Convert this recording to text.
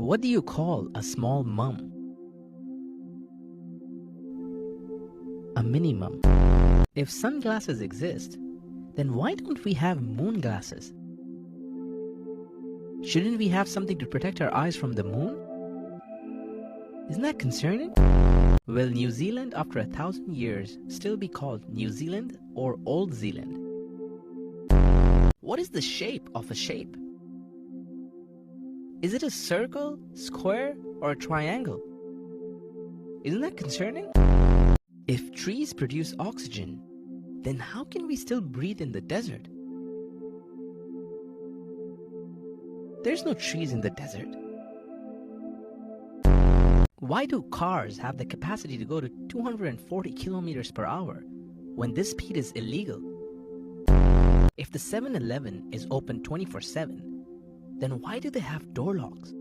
What do you call a small mum? A minimum. If sunglasses exist, then why don't we have moon glasses? Shouldn't we have something to protect our eyes from the moon? Isn't that concerning? Will New Zealand after 1,000 years still be called New Zealand or Old Zealand? What is the shape of a shape? Is it a circle, square, or a triangle? Isn't that concerning? If trees produce oxygen, then how can we still breathe in the desert? There's no trees in the desert. Why do cars have the capacity to go to 240 kilometers per hour when this speed is illegal? If the 7-Eleven is open 24/7, then why do they have door locks?